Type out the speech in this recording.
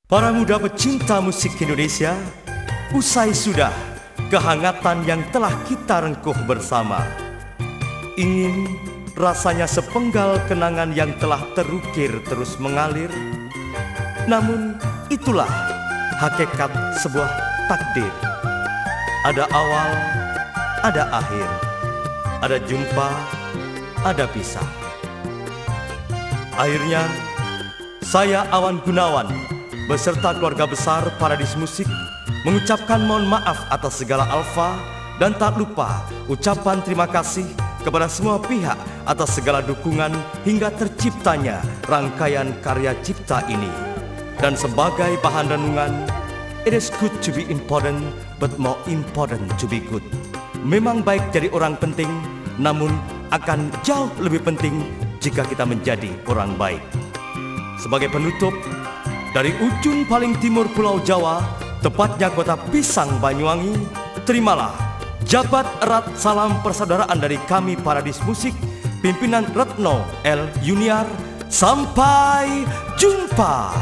Para muda pecinta musik Indonesia, usai sudah kehangatan yang telah kita rengkuh bersama. Ingin rasanya sepenggal kenangan yang telah terukir terus mengalir. Namun itulah hakikat sebuah takdir. Ada awal, ada akhir, ada jumpa, ada pisah. Akhirnya saya Awan Gunawan beserta keluarga besar Paradis Musik mengucapkan mohon maaf atas segala alfa dan tak lupa ucapan terima kasih kepada semua pihak atas segala dukungan hingga terciptanya rangkaian karya cipta ini. Dan sebagai bahan renungan, it is good to be important but more important to be good. Memang baik jadi orang penting, namun akan jauh lebih penting jika kita menjadi orang baik. Sebagai penutup, dari ujung paling timur Pulau Jawa, tepatnya kota Pisang, Banyuwangi, terimalah jabat erat salam persaudaraan dari kami Paradis Musik, pimpinan Retno L. Junior. Sampai jumpa.